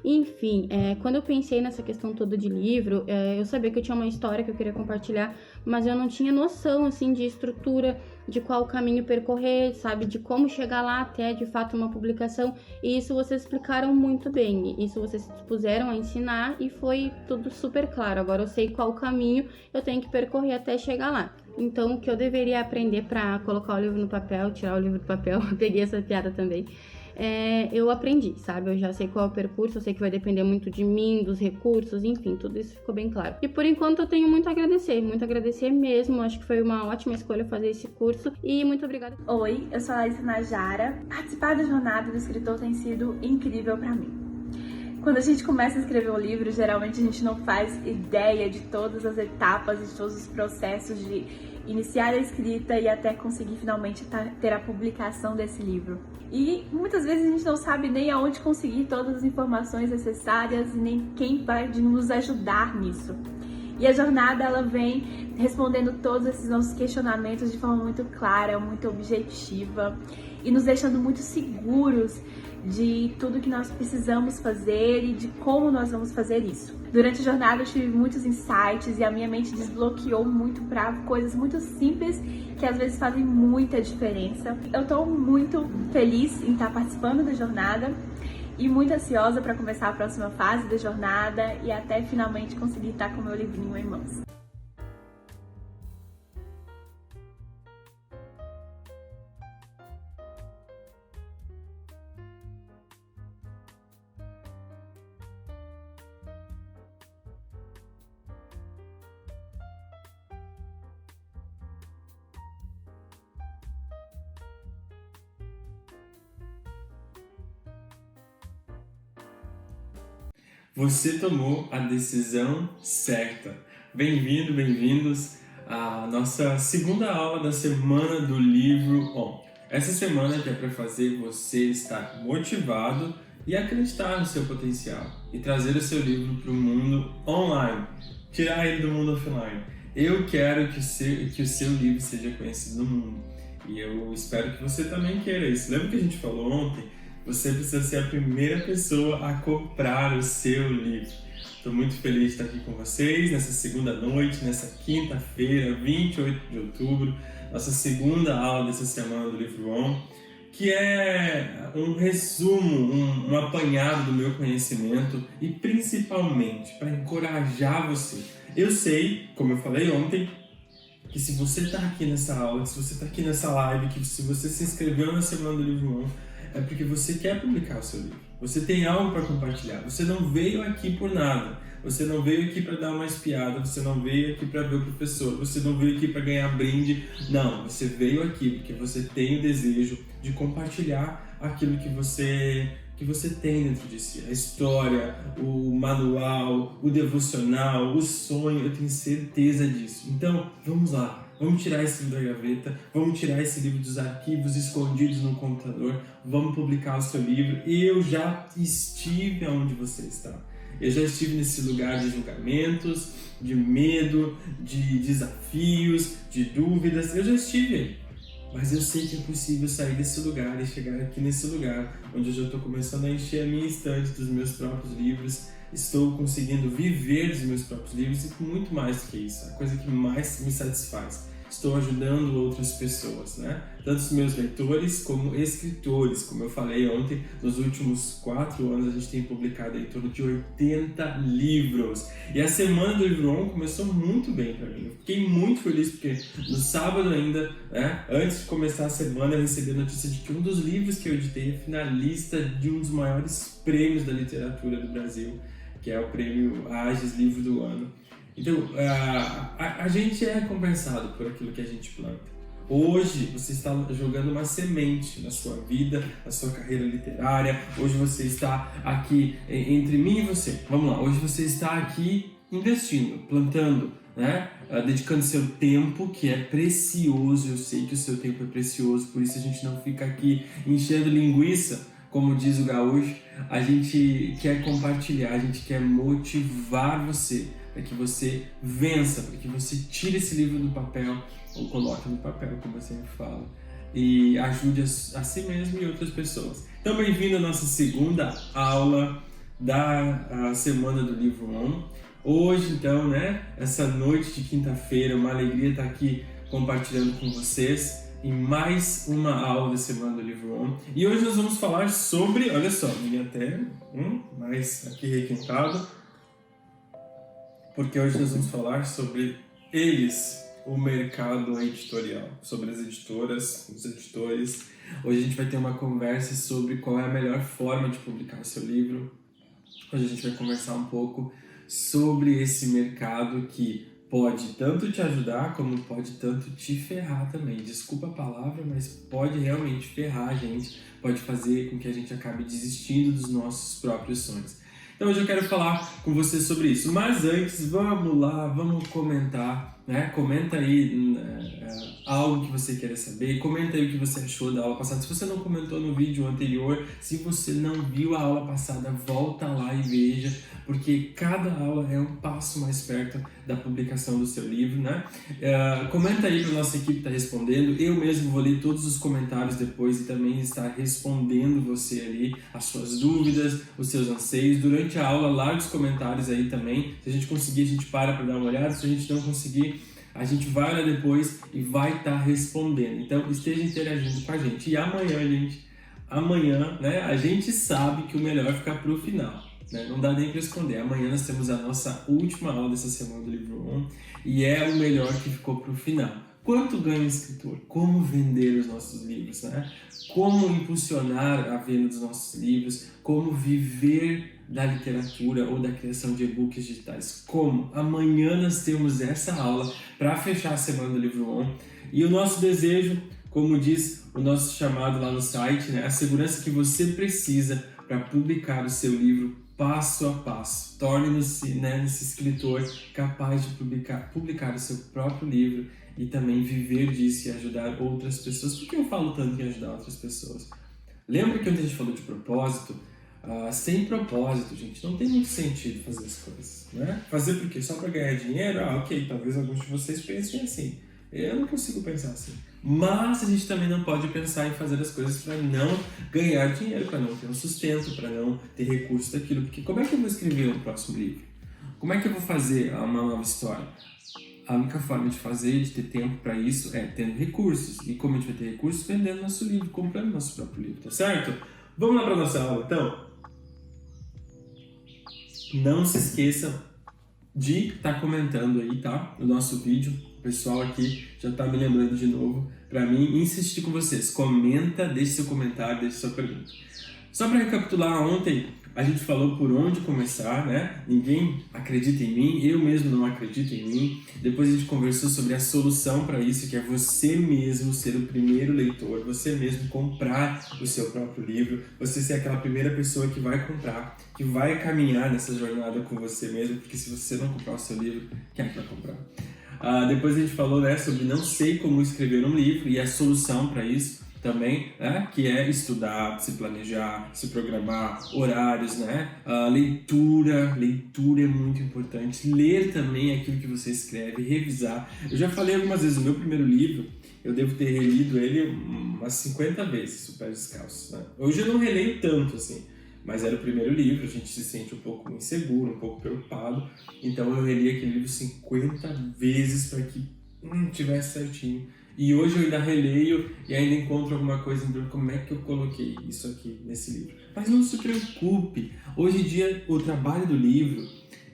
Enfim, quando eu pensei nessa questão toda de livro, eu sabia que eu tinha uma história que eu queria compartilhar, mas eu não tinha noção, assim, de estrutura, de qual caminho percorrer, sabe? De como chegar lá até, de fato, uma publicação. E isso vocês explicaram muito bem. Isso vocês se dispuseram a ensinar e foi tudo super claro. Agora eu sei qual caminho eu tenho que percorrer até chegar lá. Então, o que eu deveria aprender para colocar o livro no papel, tirar o livro do papel, eu peguei essa piada também, eu aprendi, sabe? Eu já sei qual é o percurso, eu sei que vai depender muito de mim, dos recursos, enfim, tudo isso ficou bem claro. E por enquanto eu tenho muito a agradecer mesmo. Acho que foi uma ótima escolha fazer esse curso e muito obrigada. Oi, eu sou a Larissa Najara. Participar da jornada do escritor tem sido incrível para mim. Quando a gente começa a escrever um livro, geralmente a gente não faz ideia de todas as etapas, de todos os processos de iniciar a escrita e até conseguir finalmente ter a publicação desse livro. E muitas vezes a gente não sabe nem aonde conseguir todas as informações necessárias e nem quem vai nos ajudar nisso. E a jornada, ela vem respondendo todos esses nossos questionamentos de forma muito clara, muito objetiva e nos deixando muito seguros de tudo que nós precisamos fazer e de como nós vamos fazer isso. Durante a jornada eu tive muitos insights e a minha mente desbloqueou muito para coisas muito simples que às vezes fazem muita diferença. Eu estou muito feliz em estar participando da jornada e muito ansiosa para começar a próxima fase da jornada e até finalmente conseguir estar com o meu livrinho em mãos. Você tomou a decisão certa. Bem-vindo, bem-vindos à nossa segunda aula da Semana do Livro On. Essa semana que é para fazer você estar motivado e acreditar no seu potencial e trazer o seu livro para o mundo online, tirar ele do mundo offline. Eu quero que o seu livro seja conhecido no mundo e eu espero que você também queira isso. Lembra que a gente falou ontem? Você precisa ser a primeira pessoa a comprar o seu livro. Estou muito feliz de estar aqui com vocês nessa segunda noite, nessa quinta-feira, 28 de outubro, nossa segunda aula dessa semana do Livro On, que é um resumo, um apanhado do meu conhecimento e principalmente para encorajar você. Eu sei, como eu falei ontem, que se você está aqui nessa aula, se você está aqui nessa live, que se você se inscreveu na Semana do Livro On, é porque você quer publicar o seu livro. Você tem algo para compartilhar. Você não veio aqui por nada. Você não veio aqui para dar uma espiada. Você não veio aqui para ver o professor. Você não veio aqui para ganhar brinde. Não, você veio aqui porque você tem o desejo de compartilhar aquilo que você tem dentro de si. A história, o manual, o devocional, o sonho. Eu tenho certeza disso. Então, vamos lá. Vamos tirar esse livro da gaveta, vamos tirar esse livro dos arquivos escondidos no computador, vamos publicar o seu livro. Eu já estive onde você está. Eu já estive nesse lugar de julgamentos, de medo, de desafios, de dúvidas. Eu já estive aí. Mas eu sei que é possível sair desse lugar e chegar aqui nesse lugar, onde eu já estou começando a encher a minha estante dos meus próprios livros. Estou conseguindo viver dos meus próprios livros e muito mais do que isso. A coisa que mais me satisfaz. Estou ajudando outras pessoas, né? Tanto os meus leitores como escritores. Como eu falei ontem, nos últimos 4 anos a gente tem publicado em torno de 80 livros. E a Semana do Livro On começou muito bem para mim. Eu fiquei muito feliz porque no sábado ainda, né, antes de começar a semana, eu recebi a notícia de que um dos livros que eu editei é finalista de um dos maiores prêmios da literatura do Brasil, que é o prêmio Ages Livro do Ano. Então, a gente é recompensado por aquilo que a gente planta. Hoje você está jogando uma semente na sua vida, na sua carreira literária. Hoje você está aqui entre mim e você. Vamos lá, hoje você está aqui investindo, plantando, né? Dedicando seu tempo, que é precioso. Eu sei que o seu tempo é precioso, por isso a gente não fica aqui enchendo linguiça, como diz o gaúcho. A gente quer compartilhar, a gente quer motivar você para que você vença, para que você tire esse livro do papel, ou coloque no papel, como eu sempre falo, e ajude a si mesmo e outras pessoas. Então, bem-vindo à nossa segunda aula da Semana do Livro On. Hoje, então, né, essa noite de quinta-feira, uma alegria estar aqui compartilhando com vocês em mais uma aula da Semana do Livro On. E hoje nós vamos falar sobre, olha só, minha até mais aqui requentado, porque hoje nós vamos falar sobre o mercado editorial, sobre as editoras, os editores. Hoje a gente vai ter uma conversa sobre qual é a melhor forma de publicar o seu livro. Hoje a gente vai conversar um pouco sobre esse mercado que pode tanto te ajudar como pode tanto te ferrar também. Desculpa a palavra, mas pode realmente ferrar a gente, pode fazer com que a gente acabe desistindo dos nossos próprios sonhos. Então hoje eu quero falar com você sobre isso, mas antes vamos lá, vamos comentar, né? Comenta aí algo que você queira saber, comenta aí o que você achou da aula passada. Se você não comentou no vídeo anterior, se você não viu a aula passada, volta lá e veja, porque cada aula é um passo mais perto da publicação do seu livro, né? Comenta aí para a nossa equipe estar respondendo. Eu mesmo vou ler todos os comentários depois e também estar respondendo você ali, as suas dúvidas, os seus anseios. Durante a aula, larga os comentários aí também. Se a gente conseguir, a gente para dar uma olhada. Se a gente não conseguir, a gente vai lá depois e vai estar respondendo. Então, esteja interagindo com a gente. E amanhã, né, a gente sabe que o melhor é ficar para o final. Não dá nem para esconder. Amanhã nós temos a nossa última aula dessa semana do Livro On e é o melhor que ficou para o final. Quanto ganha um escritor? Como vender os nossos livros? Né? Como impulsionar a venda dos nossos livros? Como viver da literatura ou da criação de e-books digitais? Como? Amanhã nós temos essa aula para fechar a semana do Livro On e o nosso desejo, como diz o nosso chamado lá no site, né? A segurança que você precisa para publicar o seu livro passo a passo. Torne-se, né, esse escritor capaz de publicar o seu próprio livro e também viver disso e ajudar outras pessoas. Por que eu falo tanto em ajudar outras pessoas? Lembra que ontem a gente falou de propósito? Sem propósito, gente, não tem muito sentido fazer as coisas, né? Fazer por quê? Só para ganhar dinheiro? Ok, talvez alguns de vocês pensem assim. Eu não consigo pensar assim. Mas a gente também não pode pensar em fazer as coisas para não ganhar dinheiro, para não ter um sustento, para não ter recurso daquilo. Porque como é que eu vou escrever um próximo livro? Como é que eu vou fazer uma nova história? A única forma de fazer, de ter tempo para isso, é tendo recursos. E como a gente vai ter recursos? Vendendo nosso livro, comprando nosso próprio livro, tá certo? Vamos lá para nossa aula, então? Não se esqueça de estar comentando aí, tá? O nosso vídeo. O pessoal aqui já está me lembrando de novo para mim insistir com vocês. Comenta, deixe seu comentário, deixe sua pergunta. Só para recapitular, ontem a gente falou por onde começar, né? Ninguém acredita em mim, eu mesmo não acredito em mim. Depois a gente conversou sobre a solução para isso, que é você mesmo ser o primeiro leitor, você mesmo comprar o seu próprio livro, você ser aquela primeira pessoa que vai comprar, que vai caminhar nessa jornada com você mesmo, porque se você não comprar o seu livro, quem é que vai comprar? Depois a gente falou, né, sobre não sei como escrever um livro e a solução para isso também, né, que é estudar, se planejar, se programar, horários, né, leitura é muito importante, ler também aquilo que você escreve, revisar. Eu já falei algumas vezes, o meu primeiro livro, eu devo ter relido ele umas 50 vezes, O Pé Descalço, né? Hoje eu não releio tanto assim, mas era o primeiro livro, a gente se sente um pouco inseguro, um pouco preocupado. Então eu reli aquele livro 50 vezes para que tivesse certinho. E hoje eu ainda releio e ainda encontro alguma coisa em como é que eu coloquei isso aqui nesse livro. Mas não se preocupe, hoje em dia o trabalho do livro,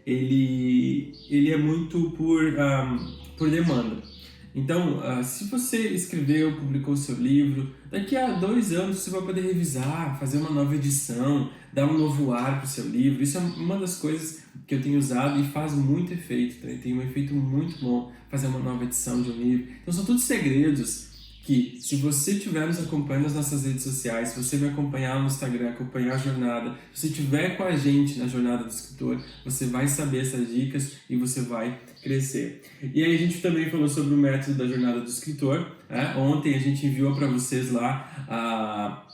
ele é muito por demanda. Então, se você escreveu, publicou o seu livro, daqui a 2 anos você vai poder revisar, fazer uma nova edição, dar um novo ar para o seu livro. Isso é uma das coisas que eu tenho usado e faz muito efeito, tem um efeito muito bom fazer uma nova edição de um livro. Então são todos segredos que, se você estiver nos acompanhando nas nossas redes sociais, se você me acompanhar no Instagram, acompanhar a jornada, se você estiver com a gente na jornada do escritor, você vai saber essas dicas e você vai crescer. E aí a gente também falou sobre o método da jornada do escritor. Ontem a gente enviou para vocês lá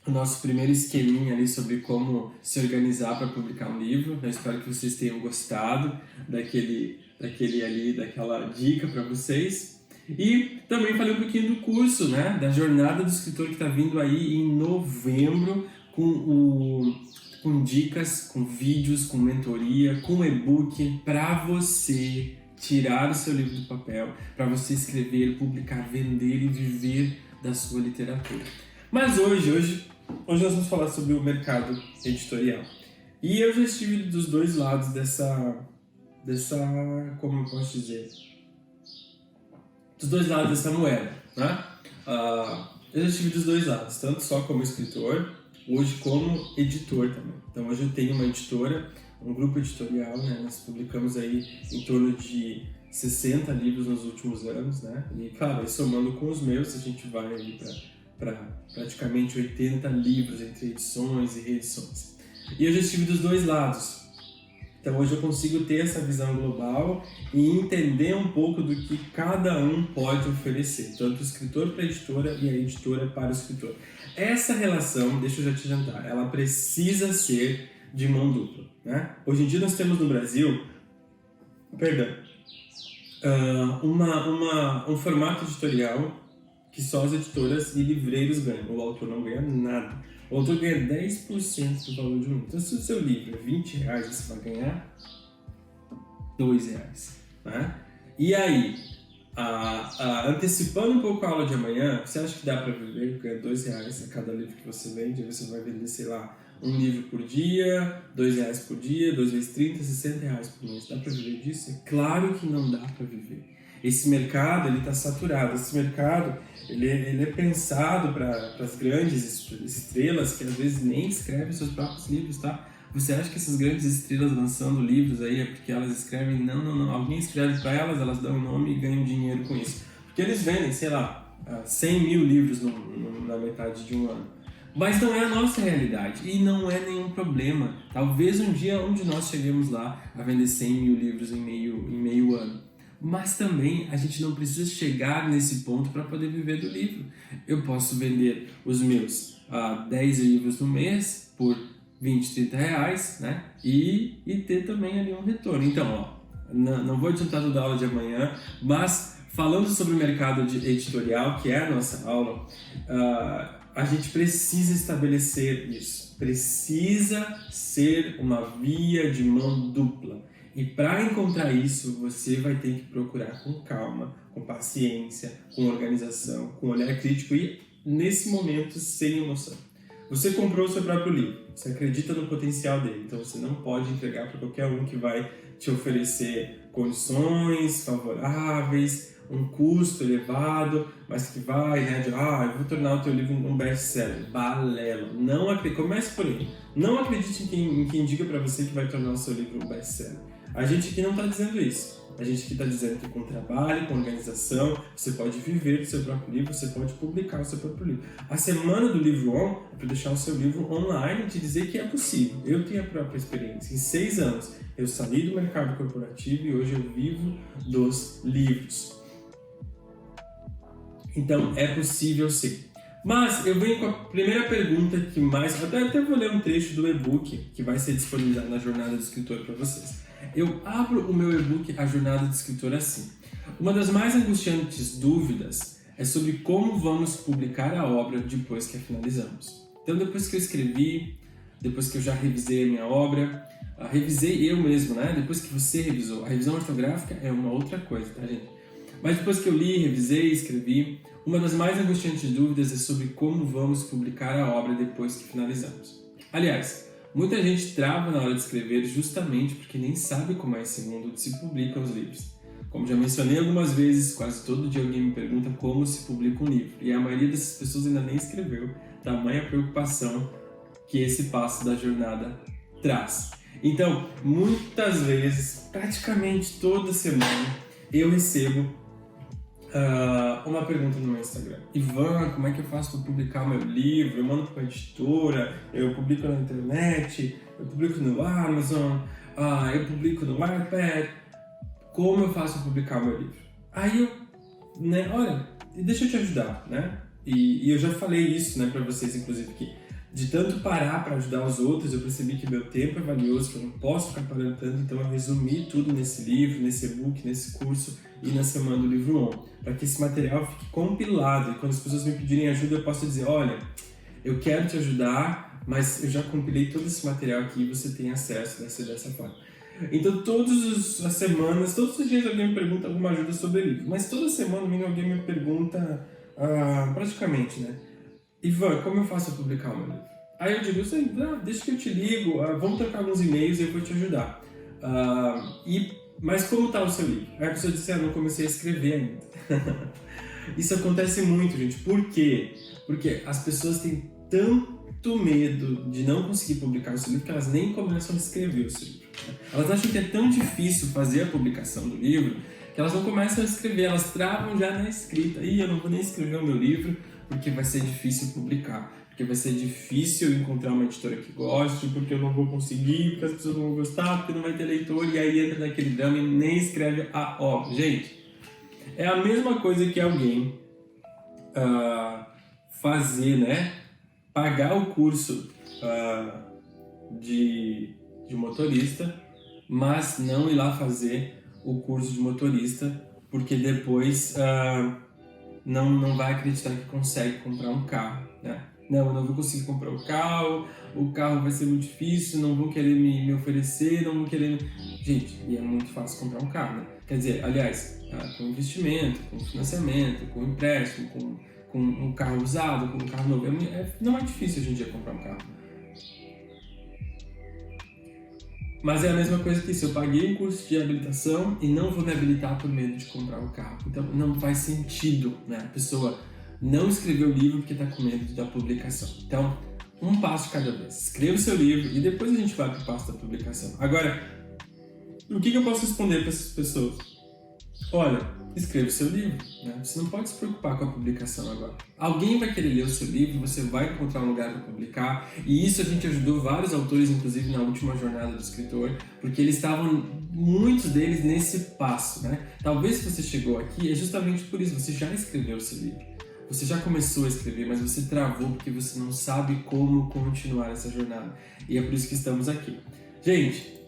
o nosso primeiro esqueminha ali sobre como se organizar para publicar um livro. Eu espero que vocês tenham gostado daquela dica para vocês. E também falei um pouquinho do curso, né, da jornada do escritor que está vindo aí em novembro com com dicas, com vídeos, com mentoria, com e-book, para você tirar o seu livro do papel, para você escrever, publicar, vender e viver da sua literatura. Mas hoje nós vamos falar sobre o mercado editorial. E eu já estive dos dois lados dessa como eu posso dizer? Dos dois lados dessa moeda, né? Eu já estive dos dois lados, tanto só como escritor, hoje como editor também. Então hoje eu tenho uma editora, um grupo editorial, né? Nós publicamos aí em torno de 60 livros nos últimos anos, né? E claro, aí somando com os meus, a gente vai aí para praticamente 80 livros entre edições e reedições. E eu já estive dos dois lados. Então hoje eu consigo ter essa visão global e entender um pouco do que cada um pode oferecer, tanto o escritor para a editora e a editora para o escritor. Essa relação, deixa eu já te adiantar, ela precisa ser de mão dupla, né? Hoje em dia nós temos no Brasil, um formato editorial que só as editoras e livreiros ganham. O autor não ganha nada. O autor ganha 10% do valor de um livro. Então, se o seu livro é R$20, você vai ganhar R$2. Né? E aí, antecipando um pouco a aula de amanhã, você acha que dá para viver? Ganha R$2 a cada livro que você vende. Aí você vai vender, sei lá, um livro por dia, R$2 por dia, 2 vezes 30, R$60 por mês. Dá para viver disso? É claro que não dá para viver. Esse mercado, ele está saturado. Esse mercado, ele é pensado para as grandes estrelas que às vezes nem escrevem seus próprios livros, tá? Você acha que essas grandes estrelas lançando livros aí é porque elas escrevem? Não. Alguém escreve para elas, elas dão um nome e ganham dinheiro com isso. Porque eles vendem, sei lá, 100 mil livros na metade de um ano. Mas não é a nossa realidade e não é nenhum problema. Talvez um dia um de nós cheguemos lá a vender 100 mil livros em meio ano. Mas também a gente não precisa chegar nesse ponto para poder viver do livro. Eu posso vender os meus 10 livros no mês por R$20, R$30, né? E ter também ali um retorno. Então, não vou adiantar toda a aula de amanhã, mas falando sobre o mercado editorial, que é a nossa aula, a gente precisa estabelecer isso. Precisa ser uma via de mão dupla. E para encontrar isso, você vai ter que procurar com calma, com paciência, com organização, com olhar crítico e, nesse momento, sem emoção. Você comprou o seu próprio livro, você acredita no potencial dele, então você não pode entregar para qualquer um que vai te oferecer condições favoráveis, um custo elevado, mas que vai, né, eu vou tornar o teu livro um best-seller. Balela. Comece por aí. Não acredite em quem diga para você que vai tornar o seu livro um best-seller. A gente aqui não está dizendo isso. A gente aqui está dizendo que com trabalho, com organização, você pode viver do seu próprio livro, você pode publicar o seu próprio livro. A semana do livro on é para deixar o seu livro online e te dizer que é possível. Eu tenho a própria experiência. Em 6 anos, eu saí do mercado corporativo e hoje eu vivo dos livros. Então, é possível sim. Mas eu venho com a primeira pergunta que mais... Até vou ler um trecho do e-book que vai ser disponibilizado na Jornada do Escritor para vocês. Eu abro o meu e-book A Jornada do Escritor assim. Uma das mais angustiantes dúvidas é sobre como vamos publicar a obra depois que a finalizamos. Então, depois que eu escrevi, depois que eu já revisei a minha obra, revisei eu mesmo, né? Depois que você revisou. A revisão ortográfica é uma outra coisa, tá, gente? Mas depois que eu li, revisei, escrevi, uma das mais angustiantes dúvidas é sobre como vamos publicar a obra depois que finalizamos. Aliás, muita gente trava na hora de escrever justamente porque nem sabe como é esse mundo de se publicam os livros. Como já mencionei algumas vezes, quase todo dia alguém me pergunta como se publica um livro. E a maioria dessas pessoas ainda nem escreveu, tamanha preocupação que esse passo da jornada traz. Então, muitas vezes, praticamente toda semana, eu recebo uma pergunta no meu Instagram. Ivan, como é que eu faço para publicar o meu livro? Eu mando para a editora, eu publico na internet, eu publico no Amazon, eu publico no iPad. Como eu faço para publicar o meu livro? Aí olha, deixa eu te ajudar, né? E eu já falei isso, né, para vocês, inclusive, que de tanto parar para ajudar os outros, eu percebi que meu tempo é valioso, que eu não posso ficar parando tanto, então eu resumi tudo nesse livro, nesse e-book, nesse curso e na semana do livro on, para que esse material fique compilado e quando as pessoas me pedirem ajuda eu possa dizer, olha, eu quero te ajudar, mas eu já compilei todo esse material aqui e você tem acesso dessa forma. Então, todas as semanas, todos os dias alguém me pergunta alguma ajuda sobre o livro, mas toda semana alguém me pergunta, praticamente, né? Ivan, como eu faço para publicar o meu livro? Aí eu digo, deixa que eu te ligo, vamos trocar alguns e-mails e eu vou te ajudar. Mas como está o seu livro? Aí a pessoa disse, não comecei a escrever ainda. Isso acontece muito, gente. Por quê? Porque as pessoas têm tanto medo de não conseguir publicar o seu livro que elas nem começam a escrever o seu livro. Elas acham que é tão difícil fazer a publicação do livro que elas não começam a escrever, elas travam já na escrita. Eu não vou nem escrever o meu livro porque vai ser difícil publicar, porque vai ser difícil encontrar uma editora que goste, porque eu não vou conseguir, porque as pessoas não vão gostar, porque não vai ter leitor, e aí entra naquele drama e nem escreve a obra. Gente, é a mesma coisa que alguém fazer, né? Pagar o curso de motorista, mas não ir lá fazer o curso de motorista, porque depois não vai acreditar que consegue comprar um carro, né? Não, eu não vou conseguir comprar o carro vai ser muito difícil, não vão querer me oferecer, não vão querer... Gente, e é muito fácil comprar um carro, né? Quer dizer, aliás, com investimento, com financiamento, com empréstimo, com um carro usado, com um carro novo, não é difícil hoje em dia comprar um carro. Mas é a mesma coisa que se eu paguei um curso de habilitação e não vou me habilitar por medo de comprar um carro. Então não faz sentido, né? A pessoa não escreveu o livro porque está com medo da publicação. Então, um passo de cada vez. Escreva o seu livro e depois a gente vai para o passo da publicação. Agora, o que eu posso responder para essas pessoas? Olha, escreva o seu livro, né? Você não pode se preocupar com a publicação agora. Alguém vai querer ler o seu livro, você vai encontrar um lugar para publicar, e isso a gente ajudou vários autores, inclusive na última jornada do escritor, porque eles estavam, muitos deles, nesse passo, né? Talvez se você chegou aqui, é justamente por isso, você já escreveu o seu livro. Você já começou a escrever, mas você travou porque você não sabe como continuar essa jornada. E é por isso que estamos aqui. Gente,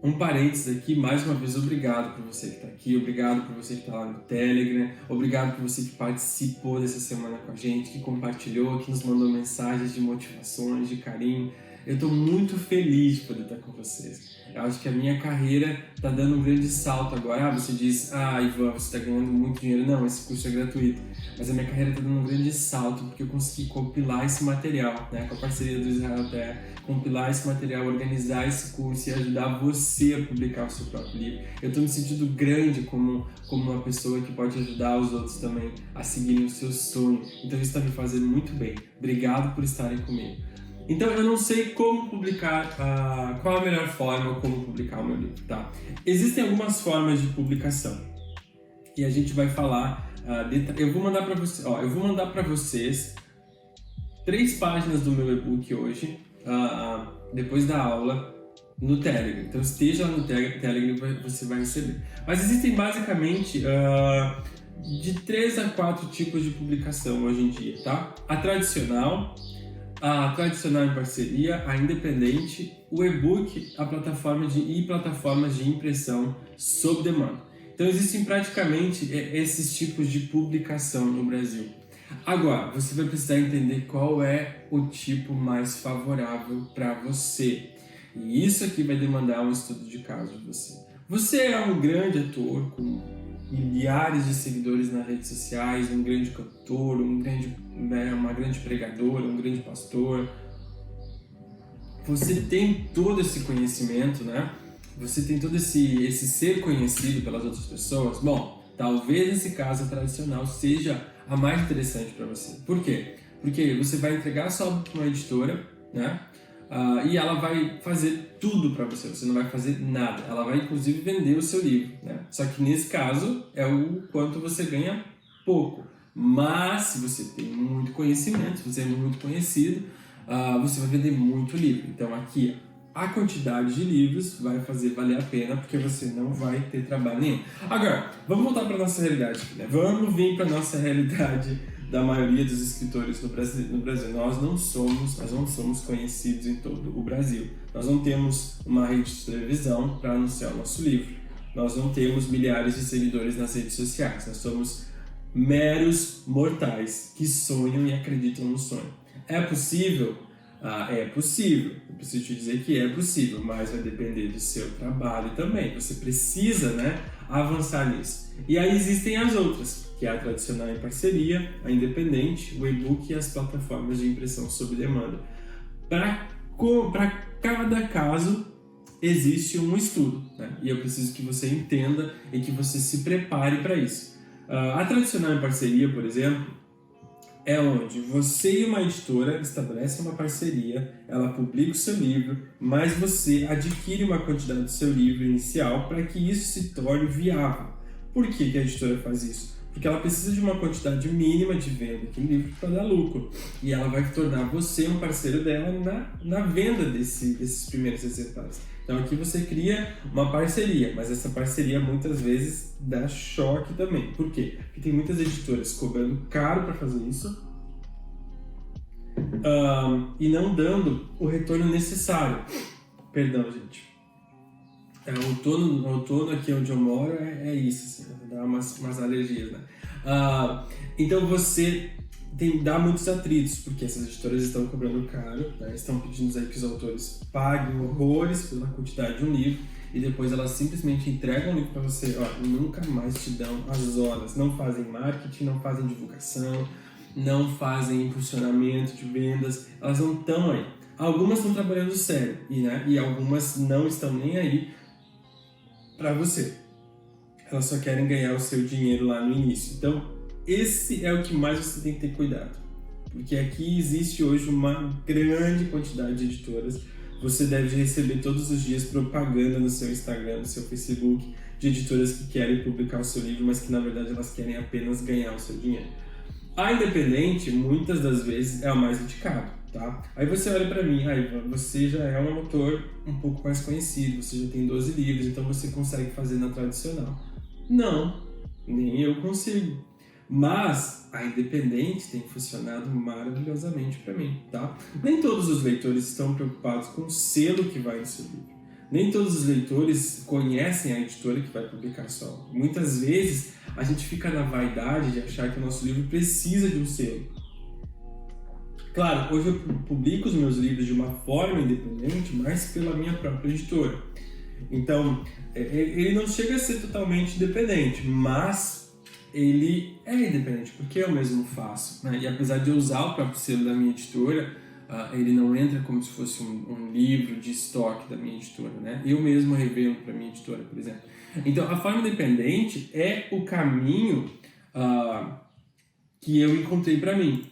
um parênteses aqui, mais uma vez, obrigado por você que está aqui, obrigado por você que está lá no Telegram, obrigado por você que participou dessa semana com a gente, que compartilhou, que nos mandou mensagens de motivações, de carinho. Eu estou muito feliz de poder estar com vocês. Eu acho que a minha carreira está dando um grande salto agora. Você diz, Ivan, você está ganhando muito dinheiro. Não, esse curso é gratuito. Mas a minha carreira está dando um grande salto porque eu consegui compilar esse material, né, com a parceria do Israel Terra, compilar esse material, organizar esse curso e ajudar você a publicar o seu próprio livro. Eu estou me sentindo grande como uma pessoa que pode ajudar os outros também a seguirem o seu sonho. Então isso está me fazendo muito bem. Obrigado por estarem comigo. Então, eu não sei como publicar, qual a melhor forma como publicar o meu livro, tá? Existem algumas formas de publicação e a gente vai falar, eu vou mandar para vocês 3 páginas do meu e-book hoje, depois da aula, no Telegram. Então, esteja lá no Telegram, você vai receber. Mas existem basicamente de 3 a 4 tipos de publicação hoje em dia, tá? A tradicional em parceria, a independente, o e-book, a plataforma plataformas de impressão sob demanda. Então existem praticamente esses tipos de publicação no Brasil. Agora, você vai precisar entender qual é o tipo mais favorável para você. E isso aqui vai demandar um estudo de caso de você. Você é um grande ator com milhares de seguidores nas redes sociais, um grande cantor, uma grande pregadora, um grande pastor. Você tem todo esse conhecimento, né? Você tem todo esse ser conhecido pelas outras pessoas. Bom, talvez esse caso tradicional seja a mais interessante para você. Por quê? Porque você vai entregar só para uma editora, né? E ela vai fazer tudo para você, você não vai fazer nada. Ela vai inclusive vender o seu livro, né? Só que nesse caso é o quanto você ganha pouco. Mas se você tem muito conhecimento, se você é muito conhecido, você vai vender muito livro. Então aqui a quantidade de livros vai fazer valer a pena, porque você não vai ter trabalho nenhum. Agora, vamos voltar para nossa realidade aqui, né? Vamos vir para nossa realidade da maioria dos escritores no Brasil. Nós não somos conhecidos em todo o Brasil. Nós não temos uma rede de televisão para anunciar o nosso livro. Nós não temos milhares de seguidores nas redes sociais. Nós somos meros mortais que sonham e acreditam no sonho. É possível? É possível. Eu preciso te dizer que é possível, mas vai depender do seu trabalho também. Você precisa, né, avançar nisso. E aí existem as outras, que é a tradicional em parceria, a independente, o e-book e as plataformas de impressão sob demanda. Para cada caso existe um estudo, né? E eu preciso que você entenda e que você se prepare para isso. A tradicional em parceria, por exemplo, é onde você e uma editora estabelecem uma parceria, ela publica o seu livro, mas você adquire uma quantidade do seu livro inicial para que isso se torne viável. Por que a editora faz isso? Porque ela precisa de uma quantidade mínima de venda daquele livro para dar lucro. E ela vai tornar você um parceiro dela na venda desses primeiros exemplares. Então aqui você cria uma parceria, mas essa parceria muitas vezes dá choque também. Por quê? Porque tem muitas editoras cobrando caro para fazer isso e não dando o retorno necessário. Perdão, gente. O outono aqui onde eu moro é isso, assim, dá umas alergias, né? Então você dá muitos atritos, porque essas editoras estão cobrando caro, né? Estão pedindo aí que os autores paguem horrores pela quantidade de um livro e depois elas simplesmente entregam o livro para você, nunca mais te dão as horas, não fazem marketing, não fazem divulgação, não fazem impulsionamento de vendas, elas não estão aí. Algumas estão trabalhando sério e algumas não estão nem aí para você. Elas só querem ganhar o seu dinheiro lá no início. Então, esse é o que mais você tem que ter cuidado. Porque aqui existe hoje uma grande quantidade de editoras. Você deve receber todos os dias propaganda no seu Instagram, no seu Facebook, de editoras que querem publicar o seu livro, mas que na verdade elas querem apenas ganhar o seu dinheiro. A independente, muitas das vezes, é a mais indicada, tá? Aí você olha pra mim, você já é um autor um pouco mais conhecido, você já tem 12 livros, então você consegue fazer na tradicional. Não, nem eu consigo. Mas a independente tem funcionado maravilhosamente para mim, tá? Nem todos os leitores estão preocupados com o selo que vai no seu livro. Nem todos os leitores conhecem a editora que vai publicar sua obra. Muitas vezes a gente fica na vaidade de achar que o nosso livro precisa de um selo. Claro, hoje eu publico os meus livros de uma forma independente, mas pela minha própria editora. Então, ele não chega a ser totalmente independente, mas ele é independente, porque eu mesmo faço, né? E apesar de eu usar o próprio selo da minha editora, ele não entra como se fosse um livro de estoque da minha editora, né? Eu mesmo revendo para minha editora, por exemplo. Então, a forma independente é o caminho que eu encontrei para mim.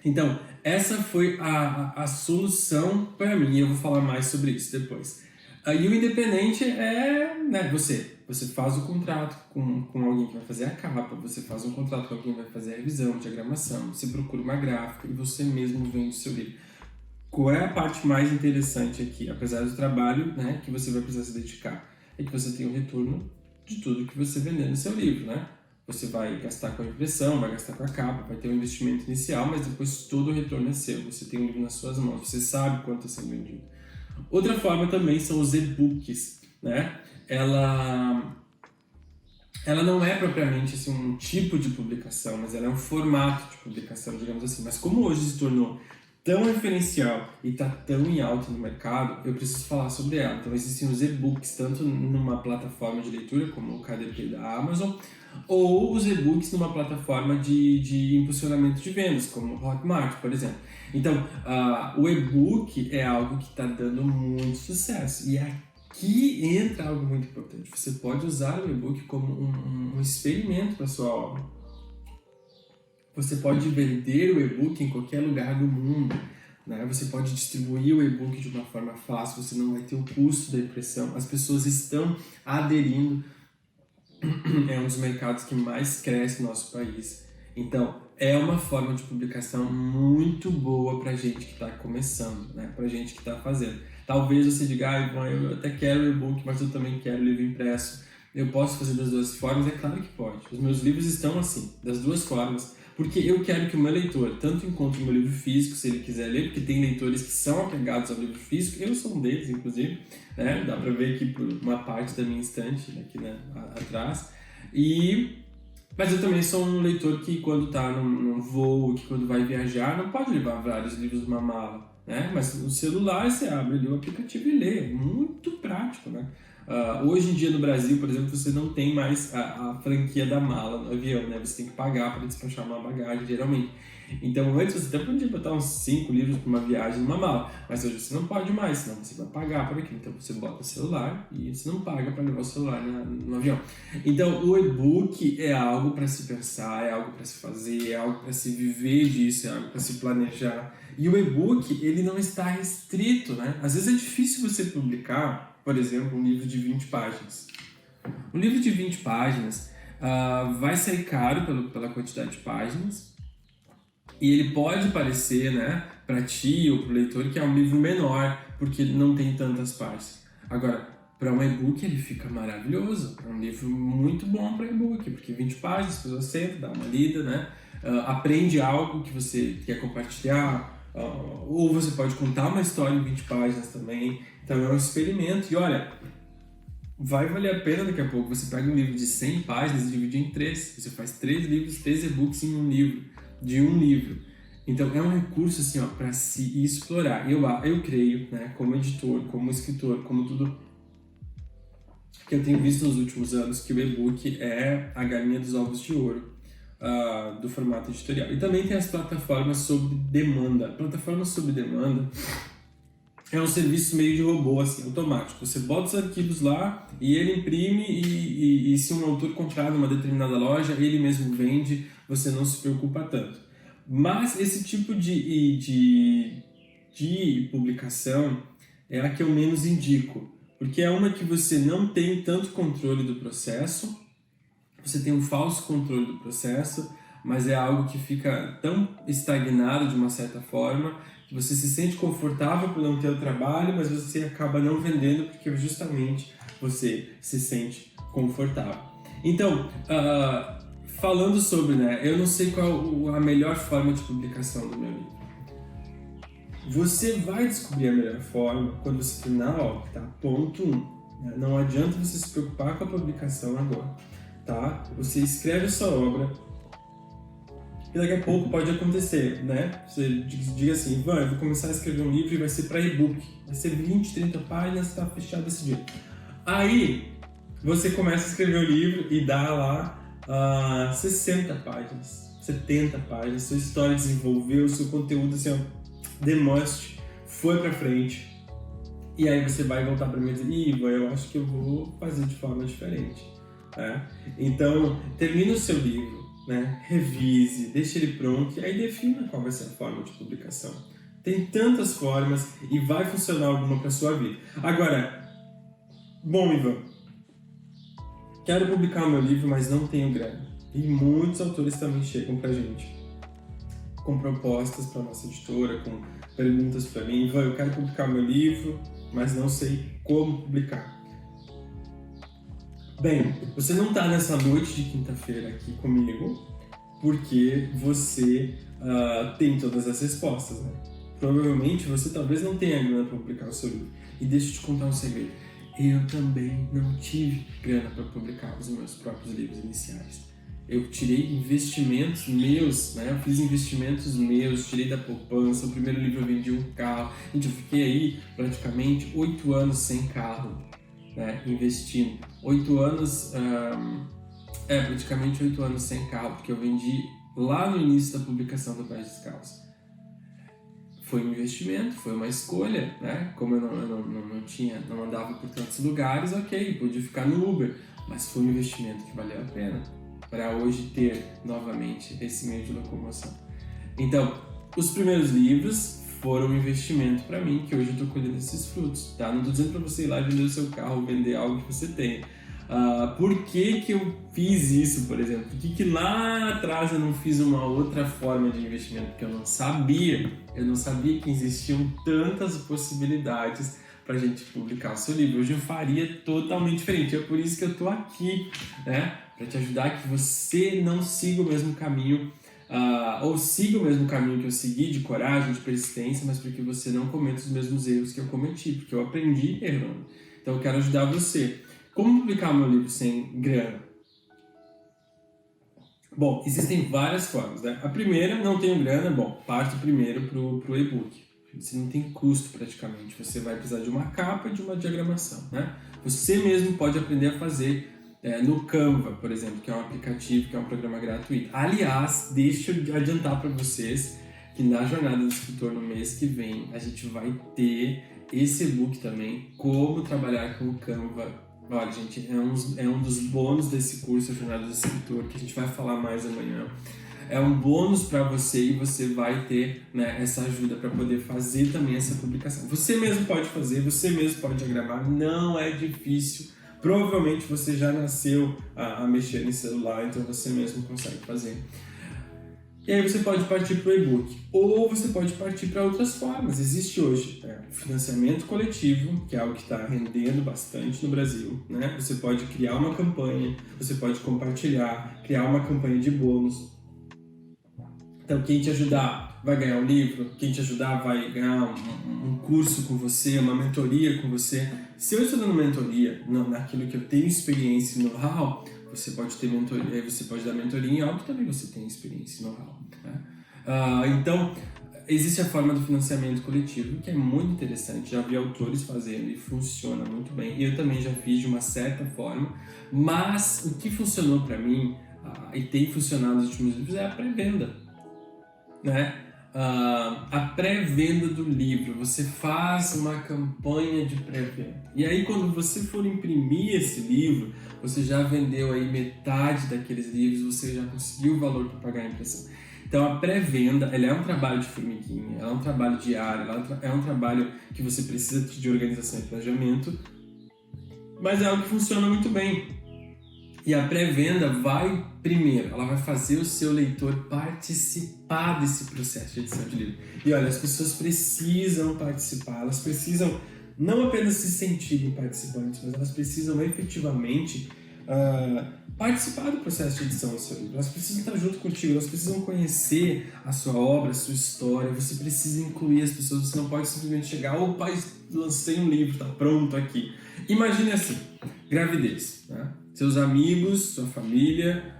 Então, essa foi a solução para mim, e eu vou falar mais sobre isso depois. E o independente é, né, você faz o contrato com alguém que vai fazer a capa, você faz um contrato com alguém que vai fazer a revisão, diagramação, você procura uma gráfica e você mesmo vende o seu livro. Qual é a parte mais interessante aqui, apesar do trabalho, né, que você vai precisar se dedicar? É que você tem o retorno de tudo que você vender no seu livro, né? Você vai gastar com a impressão, vai gastar com a capa, vai ter um investimento inicial, mas depois todo o retorno é seu. Você tem um livro nas suas mãos, você sabe quanto está sendo vendido. Outra forma também são os e-books, né? Ela não é propriamente assim, um tipo de publicação, mas ela é um formato de publicação, digamos assim. Mas como hoje se tornou tão referencial e está tão em alta no mercado, eu preciso falar sobre ela. Então existem os e-books tanto numa plataforma de leitura como o KDP da Amazon, ou os e-books numa plataforma de impulsionamento de vendas, como o Hotmart, por exemplo. Então, o e-book é algo que está dando muito sucesso. E aqui entra algo muito importante. Você pode usar o e-book como um experimento para sua obra. Você pode vender o e-book em qualquer lugar do mundo, né? Você pode distribuir o e-book de uma forma fácil, você não vai ter o custo da impressão. As pessoas estão aderindo. É um dos mercados que mais cresce no nosso país. Então, é uma forma de publicação muito boa para gente que está começando, né? Para gente que está fazendo. Talvez você diga, eu até quero e-book, mas eu também quero livro impresso. Eu posso fazer das duas formas? É claro que pode. Os meus livros estão assim, das duas formas. Porque eu quero que o meu leitor tanto encontre o meu livro físico, se ele quiser ler, porque tem leitores que são apegados ao livro físico, eu sou um deles, inclusive, né? Dá para ver aqui por uma parte da minha estante, aqui, né, atrás. E Mas eu também sou um leitor que quando tá num voo, que quando vai viajar, não pode levar vários livros numa mala, né? Mas no celular você abre ali o aplicativo e lê. Muito prático, né? Hoje em dia no Brasil, por exemplo, você não tem mais a franquia da mala no avião, né? Você tem que pagar para despachar uma bagagem, geralmente. Então antes você até podia botar uns 5 livros para uma viagem numa mala, mas hoje você não pode mais, senão você vai pagar por aquilo. Então você bota o celular e você não paga para levar o celular no avião. Então o e-book é algo para se pensar, é algo para se fazer, é algo para se viver disso, é algo para se planejar. E o e-book, ele não está restrito, né? Às vezes é difícil você publicar, por exemplo, um livro de 20 páginas. Um livro de 20 páginas vai sair caro pela quantidade de páginas, e ele pode parecer, né, para ti ou para o leitor que é um livro menor, porque não tem tantas páginas. Agora, para um e-book ele fica maravilhoso, é um livro muito bom para e-book, porque 20 páginas, a pessoa senta, dá uma lida, né, aprende algo que você quer compartilhar, ou você pode contar uma história em 20 páginas também. Então é um experimento. E olha, vai valer a pena daqui a pouco. Você pega um livro de 100 páginas e divide em 3. Você faz 3 livros, 3 e-books em um livro, de um livro. Então é um recurso assim, para se explorar. Eu creio, né, como editor, como escritor, como tudo que eu tenho visto nos últimos anos, que o e-book é a galinha dos ovos de ouro do formato editorial. E também tem as plataformas sob demanda. Plataformas sob demanda é um serviço meio de robô, assim, automático. Você bota os arquivos lá e ele imprime e se um autor comprar numa determinada loja, ele mesmo vende, você não se preocupa tanto. Mas esse tipo de publicação é a que eu menos indico, porque é uma que você não tem tanto controle do processo, você tem um falso controle do processo, mas é algo que fica tão estagnado de uma certa forma que você se sente confortável por não ter o trabalho, mas você acaba não vendendo porque justamente você se sente confortável. Então, falando sobre, né, eu não sei qual a melhor forma de publicação do meu livro. Você vai descobrir a melhor forma quando você terminar, tá? Ponto 1. Né? Não adianta você se preocupar com a publicação agora, tá? Você escreve a sua obra, e daqui a pouco pode acontecer, né? Você diga assim, Ivan, eu vou começar a escrever um livro e vai ser para e-book. Vai ser 20, 30 páginas, está fechado esse dia. Aí, você começa a escrever o livro e dá lá 60 páginas, 70 páginas. Sua história desenvolveu, seu conteúdo assim, demonstrou, foi para frente. E aí você vai voltar para mim e dizer, Ivan, eu acho que eu vou fazer de forma diferente. Né? Então, termina o seu livro. Né? Revise, deixe ele pronto e aí defina qual vai ser a forma de publicação. Tem tantas formas e vai funcionar alguma para sua vida. Agora, bom, Ivan, quero publicar o meu livro, mas não tenho grana. E muitos autores também chegam pra gente com propostas para nossa editora, com perguntas para mim. Ivan, eu quero publicar o meu livro, mas não sei como publicar. Bem, você não está nessa noite de quinta-feira aqui comigo porque você tem todas as respostas, né? Provavelmente você talvez não tenha grana para publicar o seu livro. E deixa eu te contar um segredo. Eu também não tive grana para publicar os meus próprios livros iniciais. Eu tirei investimentos meus, né? Eu fiz investimentos meus, tirei da poupança. O primeiro livro eu vendi um carro. Gente, eu fiquei aí praticamente 8 anos sem carro. Né, investindo. 8 anos, praticamente 8 anos sem carro, porque eu vendi lá no início da publicação do Pés Descalços. Foi um investimento, foi uma escolha, né? Como eu não andava por tantos lugares, ok, podia ficar no Uber, mas foi um investimento que valeu a pena para hoje ter novamente esse meio de locomoção. Então, os primeiros livros foram um investimento para mim, que hoje eu estou colhendo esses frutos, tá? Não estou dizendo para você ir lá vender o seu carro, vender algo que você tem. Por que eu fiz isso, por exemplo? Por que lá atrás eu não fiz uma outra forma de investimento? Porque eu não sabia que existiam tantas possibilidades para a gente publicar o seu livro. Hoje eu faria totalmente diferente, é por isso que eu estou aqui, né? Para te ajudar a que você não siga o mesmo caminho, ou siga o mesmo caminho que eu segui, de coragem, de persistência, mas para que você não cometa os mesmos erros que eu cometi, porque eu aprendi errando. Então eu quero ajudar você. Como publicar meu livro sem grana? Bom, existem várias formas, né? A primeira, não tenho grana, bom, parte primeiro pro e-book. Você não tem custo praticamente, você vai precisar de uma capa e de uma diagramação, né? Você mesmo pode aprender a fazer no Canva, por exemplo, que é um aplicativo, que é um programa gratuito. Aliás, deixa eu adiantar para vocês que na Jornada do Escritor, no mês que vem, a gente vai ter esse e-book também, como trabalhar com o Canva. Olha, gente, é um dos bônus desse curso, a Jornada do Escritor, que a gente vai falar mais amanhã. É um bônus para você e você vai ter, né, essa ajuda para poder fazer também essa publicação. Você mesmo pode fazer, você mesmo pode diagramar, não é difícil. Provavelmente você já nasceu a mexer em celular, então você mesmo consegue fazer. E aí você pode partir para o e-book, ou você pode partir para outras formas. Existe hoje financiamento coletivo, que é algo que está rendendo bastante no Brasil, né? Você pode criar uma campanha, você pode compartilhar, criar uma campanha de bônus. Então quem te ajudar vai ganhar um livro, quem te ajudar vai ganhar um curso com você, uma mentoria com você. Se eu estou dando mentoria naquilo que eu tenho experiência e know-how, você pode ter mentoria, você pode dar mentoria em algo que também você tem experiência e know-how. Né? Então, existe a forma do financiamento coletivo, que é muito interessante. Já vi autores fazendo e funciona muito bem. E eu também já fiz de uma certa forma. Mas o que funcionou para mim e tem funcionado nos últimos livros é a pré-venda. Né? A pré-venda do livro, você faz uma campanha de pré-venda e aí quando você for imprimir esse livro, você já vendeu aí metade daqueles livros, você já conseguiu o valor para pagar a impressão. Então a pré-venda, ela é um trabalho de formiguinha, ela é um trabalho diário, ela é um trabalho que você precisa de organização e planejamento, mas é algo que funciona muito bem. E a pré-venda vai, primeiro, ela vai fazer o seu leitor participar desse processo de edição de livro. E olha, as pessoas precisam participar, elas precisam não apenas se sentirem participantes, mas elas precisam efetivamente participar do processo de edição do seu livro. Elas precisam estar junto contigo, elas precisam conhecer a sua obra, a sua história, você precisa incluir as pessoas, você não pode simplesmente chegar, opa, lancei um livro, tá pronto aqui. Imagine assim, gravidez, né? Seus amigos, sua família,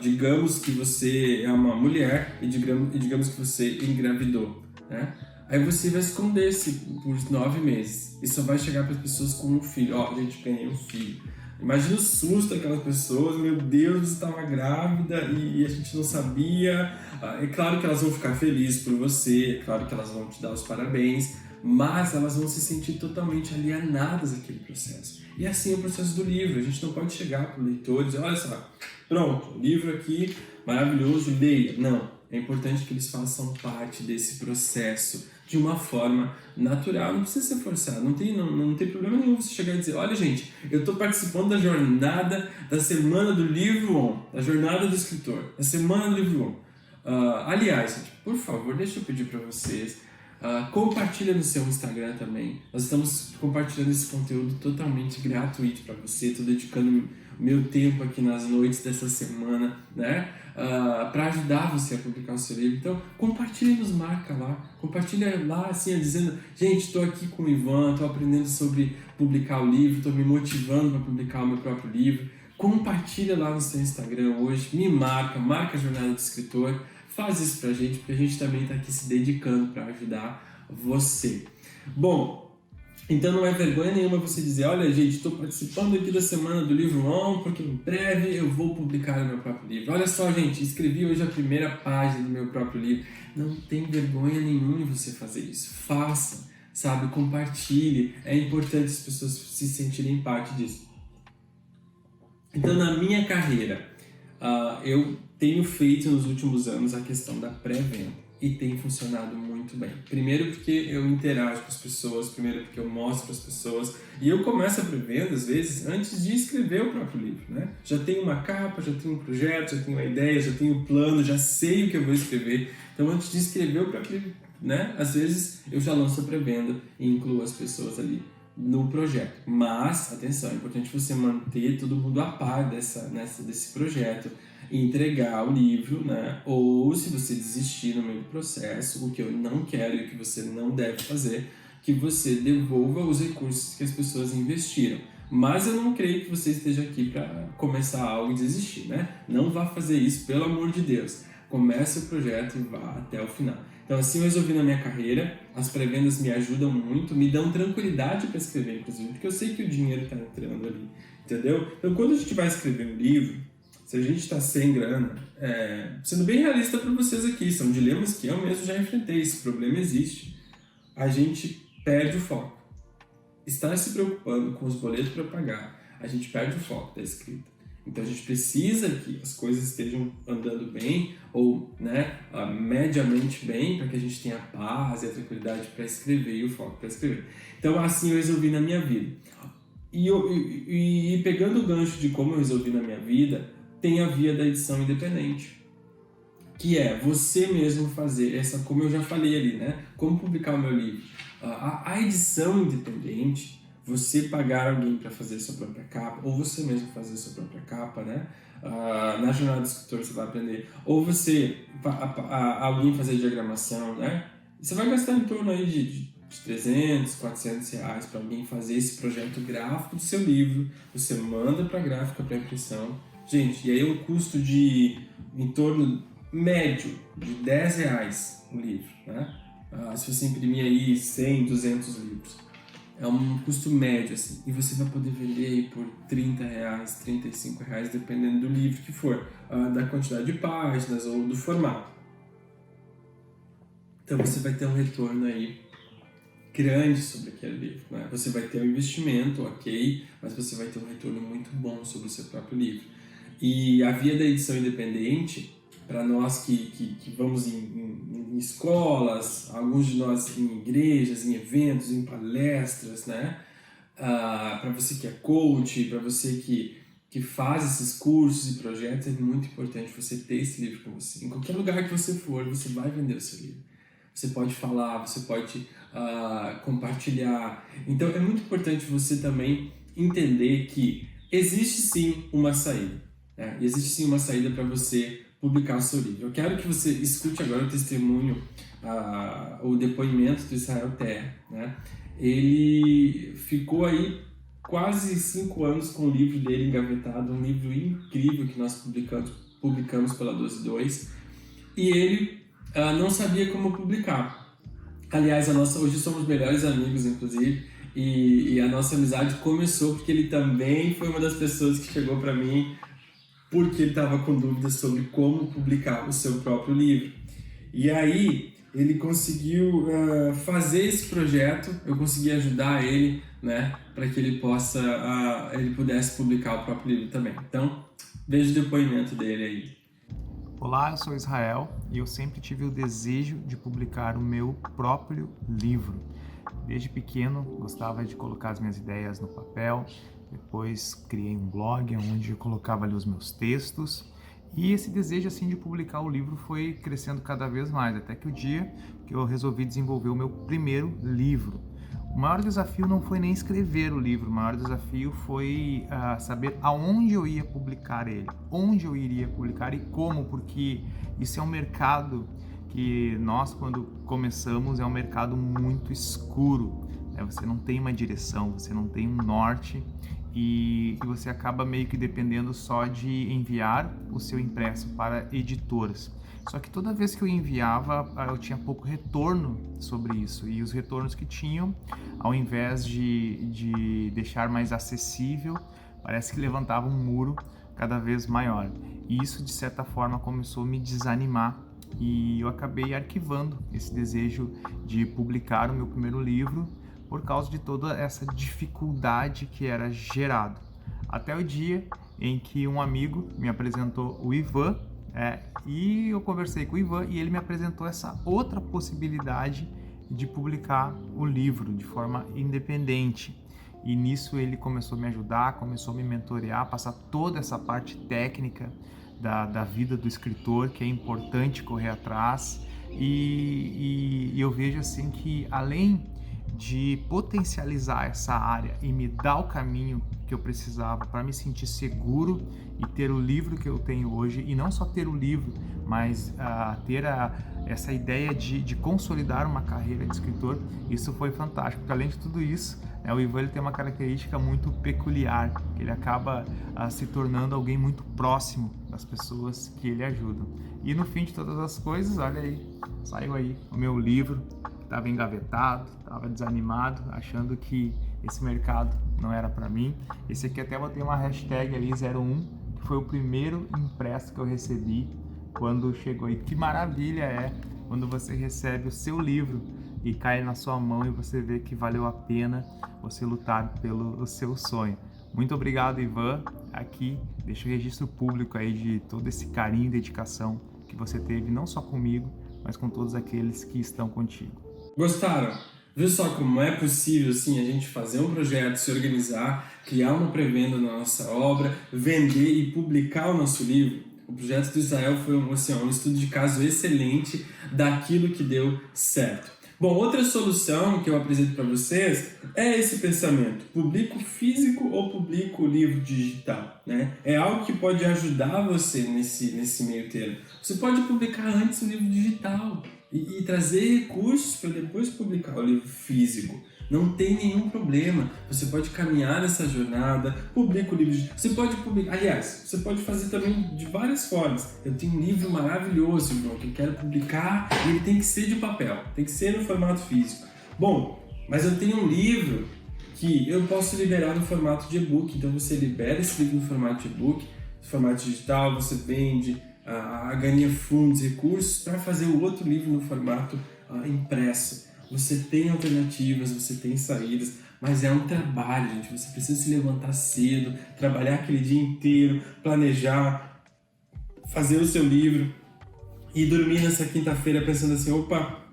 digamos que você é uma mulher e digamos que você engravidou, né? Aí você vai esconder-se por 9 meses e só vai chegar para as pessoas com um filho. Ó, gente, ganhei um filho. Imagina o susto daquelas pessoas, meu Deus, você estava grávida e a gente não sabia. É claro que elas vão ficar felizes por você, é claro que elas vão te dar os parabéns, mas elas vão se sentir totalmente alienadas daquele processo. E assim é o processo do livro. A gente não pode chegar para o leitor e dizer, olha só, pronto, livro aqui, maravilhoso, leia. Não, é importante que eles façam parte desse processo de uma forma natural, não precisa ser forçado, não tem problema nenhum você chegar e dizer, olha gente, eu estou participando da jornada da Semana do Livro On, da Jornada do Escritor, da Semana do Livro On. Aliás, gente, por favor, deixa eu pedir para vocês, compartilha no seu Instagram também. Nós estamos compartilhando esse conteúdo totalmente gratuito para você. Estou dedicando meu tempo aqui nas noites dessa semana, né, para ajudar você a publicar o seu livro. Então, compartilha e nos marca lá. Compartilha lá, assim, dizendo, gente, estou aqui com o Ivan, estou aprendendo sobre publicar o livro, estou me motivando para publicar o meu próprio livro. Compartilha lá no seu Instagram hoje, me marca a Jornada do Escritor. Faz isso pra gente, porque a gente também está aqui se dedicando para ajudar você. Bom, então não é vergonha nenhuma você dizer, olha gente, estou participando aqui da Semana do Livro On, porque em breve eu vou publicar o meu próprio livro. Olha só gente, escrevi hoje a primeira página do meu próprio livro. Não tem vergonha nenhuma em você fazer isso. Faça, sabe, compartilhe. É importante as pessoas se sentirem parte disso. Então na minha carreira, eu tenho feito nos últimos anos a questão da pré-venda e tem funcionado muito bem. Primeiro porque eu interajo com as pessoas, primeiro porque eu mostro para as pessoas e eu começo a pré-venda às vezes antes de escrever o próprio livro, né? Já tenho uma capa, já tenho um projeto, já tenho uma ideia, já tenho um plano, já sei o que eu vou escrever. Então antes de escrever o próprio livro, né? Às vezes eu já lanço a pré-venda e incluo as pessoas ali no projeto. Mas, atenção, é importante você manter todo mundo a par desse projeto, entregar o livro, né? Ou se você desistir no meio do processo, o que eu não quero e o que você não deve fazer, que você devolva os recursos que as pessoas investiram. Mas eu não creio que você esteja aqui para começar algo e desistir, né? Não vá fazer isso, pelo amor de Deus. Comece o projeto e vá até o final. Então, assim eu resolvi na minha carreira. As pré-vendas me ajudam muito, me dão tranquilidade para escrever, inclusive, porque eu sei que o dinheiro está entrando ali, entendeu? Então, quando a gente vai escrever um livro, se a gente está sem grana, sendo bem realista para vocês aqui, são dilemas que eu mesmo já enfrentei, esse problema existe. A gente perde o foco. Estar se preocupando com os boletos para pagar, a gente perde o foco da escrita. Então a gente precisa que as coisas estejam andando bem, ou mediamente bem, para que a gente tenha a paz e a tranquilidade para escrever e o foco para escrever. Então assim eu resolvi na minha vida. E pegando o gancho de como eu resolvi na minha vida, tem a via da edição independente, que é você mesmo fazer essa, como eu já falei ali, né? Como publicar o meu livro. A edição independente, você pagar alguém para fazer a sua própria capa, ou você mesmo fazer a sua própria capa, né? Na jornada do escritor você vai aprender. Ou você, alguém fazer diagramação, né? Você vai gastar em torno aí de 300, 400 reais para alguém fazer esse projeto gráfico do seu livro. Você manda para a gráfica, para impressão. Gente, e aí o custo de em torno médio de 10 reais o livro, né? Se você imprimir aí 100, 200 livros, é um custo médio, assim, e você vai poder vender aí por 30 reais, 35 reais, dependendo do livro que for, da quantidade de páginas ou do formato. Então você vai ter um retorno aí grande sobre aquele livro, né? Você vai ter um investimento, ok, mas você vai ter um retorno muito bom sobre o seu próprio livro. E a via da edição independente, para nós que vamos em escolas, alguns de nós em igrejas, em eventos, em palestras, né? Para você que é coach, para você que faz esses cursos e projetos, é muito importante você ter esse livro com você. Em qualquer lugar que você for, você vai vender o seu livro. Você pode falar, você pode compartilhar. Então é muito importante você também entender que existe sim uma saída. E existe sim uma saída para você publicar o seu livro. Eu quero que você escute agora o testemunho, o depoimento do Israel Terra, né? Ele ficou aí quase 5 anos com o livro dele engavetado, um livro incrível que nós publicamos pela 12.2, e ele não sabia como publicar. Aliás, hoje somos melhores amigos, inclusive, e a nossa amizade começou porque ele também foi uma das pessoas que chegou para mim porque ele estava com dúvidas sobre como publicar o seu próprio livro. E aí ele conseguiu fazer esse projeto, eu consegui ajudar ele, né, para que ele pudesse publicar o próprio livro também. Então, veja o depoimento dele aí. Olá, eu sou Israel e eu sempre tive o desejo de publicar o meu próprio livro. Desde pequeno gostava de colocar as minhas ideias no papel. Depois criei um blog onde eu colocava ali os meus textos, e esse desejo assim de publicar o livro foi crescendo cada vez mais, até que o dia que eu resolvi desenvolver o meu primeiro livro. O maior desafio não foi nem escrever o livro, o maior desafio foi saber aonde eu ia publicar ele, onde eu iria publicar e como, porque isso é um mercado que nós, quando começamos, é um mercado muito escuro. Você não tem uma direção, você não tem um norte, e você acaba meio que dependendo só de enviar o seu impresso para editoras. Só que toda vez que eu enviava, eu tinha pouco retorno sobre isso, e os retornos que tinham, ao invés de deixar mais acessível, parece que levantava um muro cada vez maior. E isso, de certa forma, começou a me desanimar, e eu acabei arquivando esse desejo de publicar o meu primeiro livro, por causa de toda essa dificuldade que era gerado. Até o dia em que um amigo me apresentou o Ivan, e eu conversei com o Ivan e ele me apresentou essa outra possibilidade de publicar o livro de forma independente. E nisso ele começou a me ajudar, começou a me mentorear, passar toda essa parte técnica da vida do escritor, que é importante correr atrás. E eu vejo assim que, além de potencializar essa área e me dar o caminho que eu precisava para me sentir seguro e ter o livro que eu tenho hoje, e não só ter o livro, mas ter essa ideia de consolidar uma carreira de escritor, isso foi fantástico, porque além de tudo isso, né, o Ivan ele tem uma característica muito peculiar, que ele acaba se tornando alguém muito próximo das pessoas que ele ajuda. E no fim de todas as coisas, olha aí, saiu aí o meu livro, que estava engavetado, estava desanimado, achando que esse mercado não era para mim. Esse aqui até botei uma hashtag ali, 01, que foi o primeiro impresso que eu recebi quando chegou. E que maravilha é quando você recebe o seu livro e cai na sua mão e você vê que valeu a pena você lutar pelo seu sonho. Muito obrigado, Ivan. Aqui deixo o registro público aí de todo esse carinho e dedicação que você teve, não só comigo, mas com todos aqueles que estão contigo. Gostaram? Viu só como é possível assim, a gente fazer um projeto, se organizar, criar uma pré-venda na nossa obra, vender e publicar o nosso livro? O projeto do Israel foi um estudo de caso excelente daquilo que deu certo. Bom, outra solução que eu apresento para vocês é esse pensamento: publico físico ou publico livro digital? Né? É algo que pode ajudar você nesse meio termo. Você pode publicar antes o livro digital e trazer recursos para depois publicar o livro físico. Não tem nenhum problema. Você pode caminhar nessa jornada, publica o livro. Você pode publicar. Aliás, você pode fazer também de várias formas. Eu tenho um livro maravilhoso, irmão, que eu quero publicar e ele tem que ser de papel, tem que ser no formato físico. Bom, mas eu tenho um livro que eu posso liberar no formato de e-book. Então você libera esse livro no formato de e-book, no formato digital, você vende, ganha fundos, recursos para fazer o outro livro no formato impresso. Você tem alternativas, você tem saídas, mas é um trabalho, gente. Você precisa se levantar cedo, trabalhar aquele dia inteiro, planejar, fazer o seu livro e dormir nessa quinta-feira pensando assim: opa,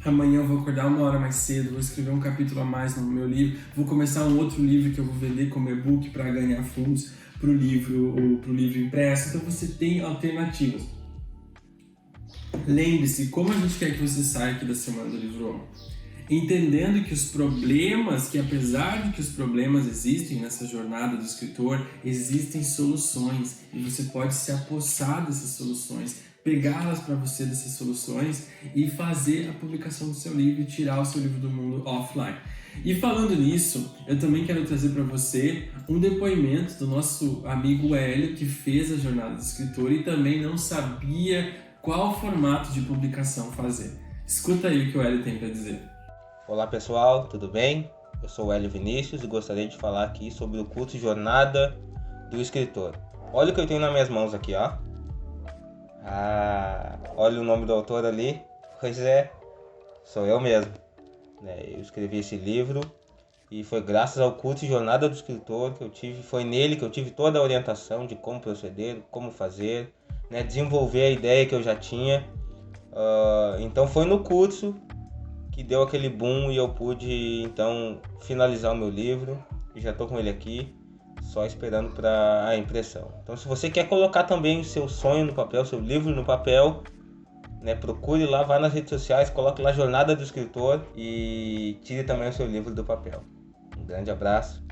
amanhã eu vou acordar 1 hora mais cedo, vou escrever um capítulo a mais no meu livro, vou começar um outro livro que eu vou vender como e-book para ganhar fundos para o livro ou para o livro impresso. Então você tem alternativas. Lembre-se, como a gente quer que você saia aqui da Semana do Livro 1? Entendendo que os problemas, que apesar de que os problemas existem nessa jornada do escritor, existem soluções e você pode se apossar dessas soluções, pegá-las para você dessas soluções e fazer a publicação do seu livro e tirar o seu livro do mundo offline. E falando nisso, eu também quero trazer para você um depoimento do nosso amigo Hélio, que fez a jornada do escritor e também não sabia qual formato de publicação fazer. Escuta aí o que o Hélio tem para dizer. Olá pessoal, tudo bem? Eu sou o Hélio Vinícius e gostaria de falar aqui sobre o curso Jornada do Escritor. Olha o que eu tenho nas minhas mãos aqui, ó. Olha o nome do autor ali. Pois é, sou eu mesmo. Eu escrevi esse livro e foi graças ao curso Jornada do Escritor que eu tive, foi nele que eu tive toda a orientação de como proceder, como fazer, desenvolver a ideia que eu já tinha. Então foi no curso que deu aquele boom e eu pude então finalizar o meu livro e já estou com ele aqui, só esperando para a impressão. Então se você quer colocar também o seu sonho no papel, seu livro no papel, procure lá, vá nas redes sociais, coloque lá Jornada do Escritor e tire também o seu livro do papel. Um grande abraço.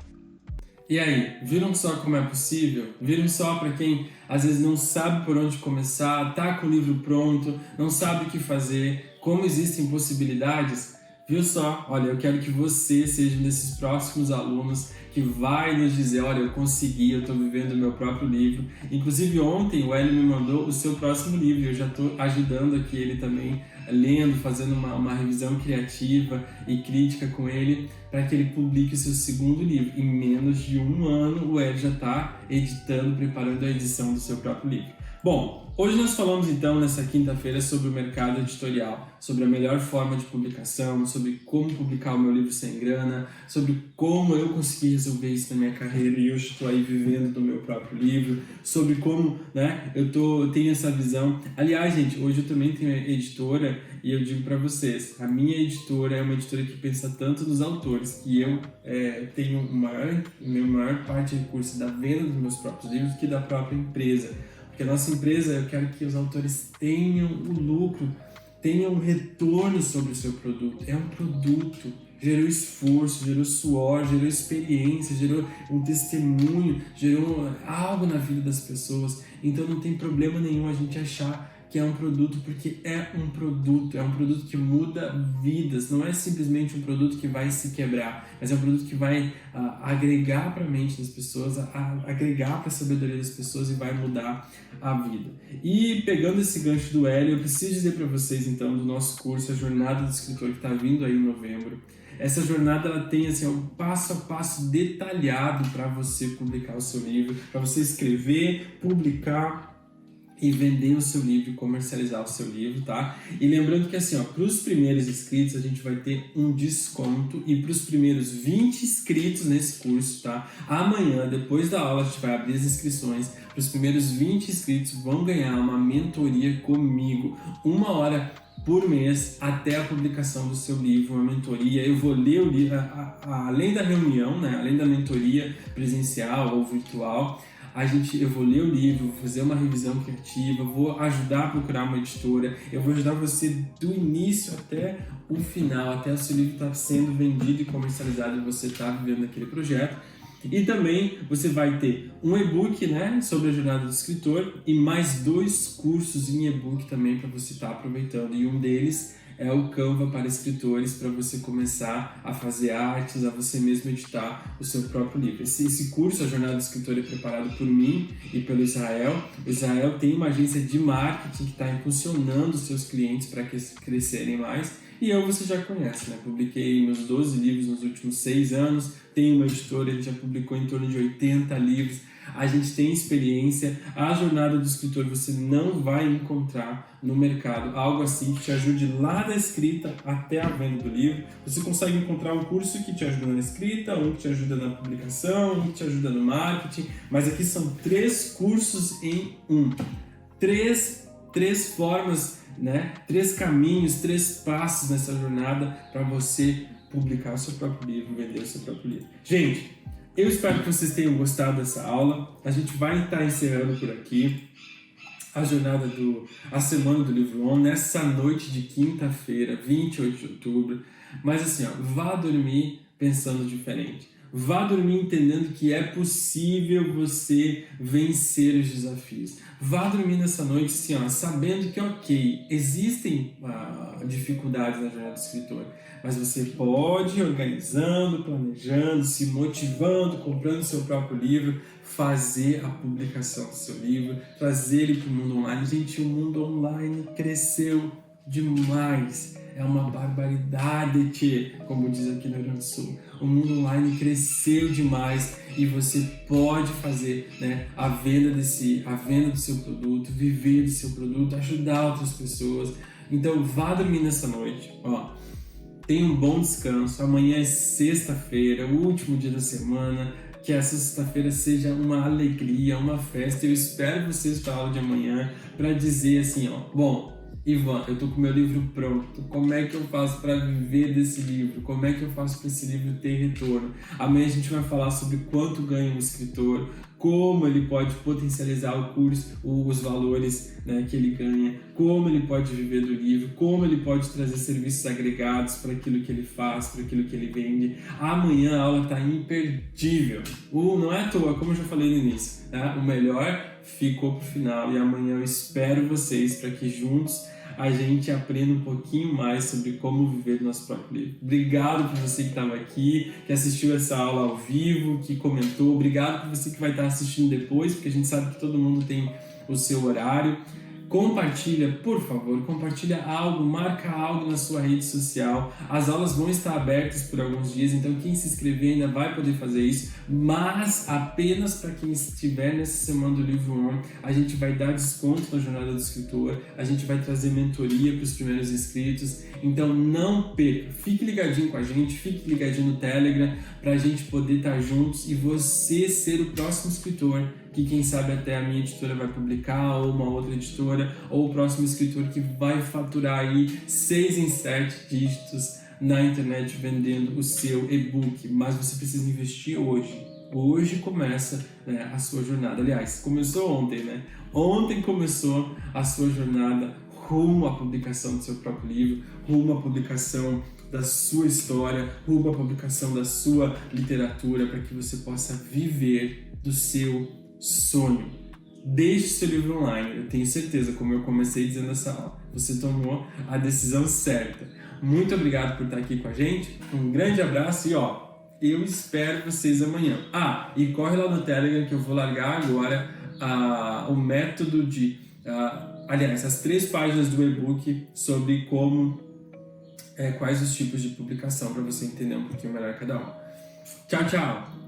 E aí, viram só como é possível? Viram só para quem às vezes não sabe por onde começar, tá com o livro pronto, não sabe o que fazer, como existem possibilidades? Viu só? Olha, eu quero que você seja um desses próximos alunos que vai nos dizer: olha, eu consegui, eu estou vivendo o meu próprio livro. Inclusive ontem o Hélio me mandou o seu próximo livro, eu já estou ajudando aqui ele também, lendo, fazendo uma revisão criativa e crítica com ele, para que ele publique o seu segundo livro. Em menos de 1 ano o Hélio já está editando, preparando a edição do seu próprio livro. Bom, hoje nós falamos então nessa quinta-feira sobre o mercado editorial, sobre a melhor forma de publicação, sobre como publicar o meu livro sem grana, sobre como eu consegui resolver isso na minha carreira e hoje estou aí vivendo do meu próprio livro, sobre como eu tenho essa visão. Aliás, gente, hoje eu também tenho editora e eu digo para vocês, a minha editora é uma editora que pensa tanto nos autores, que eu tenho a maior parte de recurso da venda dos meus próprios livros que da própria empresa. Porque a nossa empresa, eu quero que os autores tenham o lucro, tenham um retorno sobre o seu produto. É um produto, gerou esforço, gerou suor, gerou experiência, gerou um testemunho, gerou algo na vida das pessoas. Então não tem problema nenhum a gente achar que é um produto, porque é um produto que muda vidas, não é simplesmente um produto que vai se quebrar, mas é um produto que vai agregar para a mente das pessoas, agregar para a sabedoria das pessoas e vai mudar a vida. E pegando esse gancho do Hélio, eu preciso dizer para vocês então do nosso curso, a Jornada do Escritor, que está vindo aí em novembro. Essa jornada ela tem assim, um passo a passo detalhado para você publicar o seu livro, para você escrever, publicar e vender o seu livro, comercializar o seu livro, tá? E lembrando que assim, para os primeiros inscritos a gente vai ter um desconto, e para os primeiros 20 inscritos nesse curso, tá? Amanhã, depois da aula, a gente vai abrir as inscrições. Para os primeiros 20 inscritos vão ganhar uma mentoria comigo, 1 hora por mês até a publicação do seu livro, uma mentoria. Eu vou ler o livro, além da reunião, né? Além da mentoria presencial ou virtual, eu vou ler o livro, vou fazer uma revisão criativa, vou ajudar a procurar uma editora, eu vou ajudar você do início até o final, até o seu livro estar sendo vendido e comercializado e você estar vivendo aquele projeto. E também você vai ter um e-book, né, sobre a jornada do escritor, e mais 2 cursos em e-book também para você estar aproveitando. E um deles é o Canva para escritores, para você começar a fazer artes, a você mesmo editar o seu próprio livro. Esse curso, a Jornada do Escritor, é preparado por mim e pelo Israel. O Israel tem uma agência de marketing que está impulsionando os seus clientes para que crescerem mais. E você já conhece, né? Publiquei meus 12 livros nos últimos 6 anos, tenho uma editora, a gente já publicou em torno de 80 livros, a gente tem experiência. A Jornada do Escritor você não vai encontrar no mercado algo assim que te ajude lá da escrita até a venda do livro. Você consegue encontrar um curso que te ajuda na escrita, um que te ajuda na publicação, um que te ajuda no marketing, mas aqui são 3 cursos em um. Três formas, né? 3 caminhos, 3 passos nessa jornada para você publicar o seu próprio livro, vender o seu próprio livro. Gente, eu espero que vocês tenham gostado dessa aula. A gente vai estar encerrando por aqui a semana do Livro On, nessa noite de quinta-feira, 28 de outubro. Mas assim, vá dormir pensando diferente. Vá dormir entendendo que é possível você vencer os desafios. Vá dormir nessa noite assim, sabendo que, ok, existem dificuldades na jornada do escritor, mas você pode, organizando, planejando, se motivando, comprando seu próprio livro, fazer a publicação do seu livro, trazer ele para o mundo online. Gente, o mundo online cresceu demais. É uma barbaridade, tchê, como diz aqui no Rio Grande do Sul. O mundo online cresceu demais e você pode fazer, né, a venda do seu produto, viver do seu produto, ajudar outras pessoas. Então vá dormir nessa noite, tenha um bom descanso. Amanhã é sexta-feira, o último dia da semana. Que essa sexta-feira seja uma alegria, uma festa. Eu espero vocês para a aula de amanhã para dizer assim, bom, Ivan, eu tô com meu livro pronto, como é que eu faço para viver desse livro? Como é que eu faço para esse livro ter retorno? Amanhã a gente vai falar sobre quanto ganha um escritor, como ele pode potencializar o curso, os valores, né, que ele ganha, como ele pode viver do livro, como ele pode trazer serviços agregados para aquilo que ele faz, para aquilo que ele vende. Amanhã a aula está imperdível. Não é à toa, como eu já falei no início, tá? O melhor ficou pro final e amanhã eu espero vocês para que juntos a gente aprenda um pouquinho mais sobre como viver do nosso próprio livro. Obrigado por você que estava aqui, que assistiu essa aula ao vivo, que comentou. Obrigado por você que vai estar assistindo depois, porque a gente sabe que todo mundo tem o seu horário. Compartilha, por favor, compartilha algo, marca algo na sua rede social. As aulas vão estar abertas por alguns dias, então quem se inscrever ainda vai poder fazer isso, mas apenas para quem estiver nessa semana do Livro On. A gente vai dar desconto na Jornada do Escritor, a gente vai trazer mentoria para os primeiros inscritos, então não perca, fique ligadinho com a gente, fique ligadinho no Telegram, para a gente poder estar juntos e você ser o próximo escritor, que quem sabe até a minha editora vai publicar, ou uma outra editora, ou o próximo escritor que vai faturar aí 6 em 7 dígitos na internet vendendo o seu e-book. Mas você precisa investir hoje. Hoje começa, né, a sua jornada. Aliás, começou ontem, né? Ontem começou a sua jornada rumo à publicação do seu próprio livro, rumo à publicação da sua história, rumo à publicação da sua literatura, para que você possa viver do seu sonho. deixe seu livro online. Eu tenho certeza, como eu comecei dizendo essa aula, você tomou a decisão certa. Muito obrigado por estar aqui com a gente. Um grande abraço e eu espero vocês amanhã. E corre lá no Telegram que eu vou largar agora o método de... aliás, as 3 páginas do e-book sobre quais os tipos de publicação para você entender um pouquinho melhor cada um. Tchau, tchau!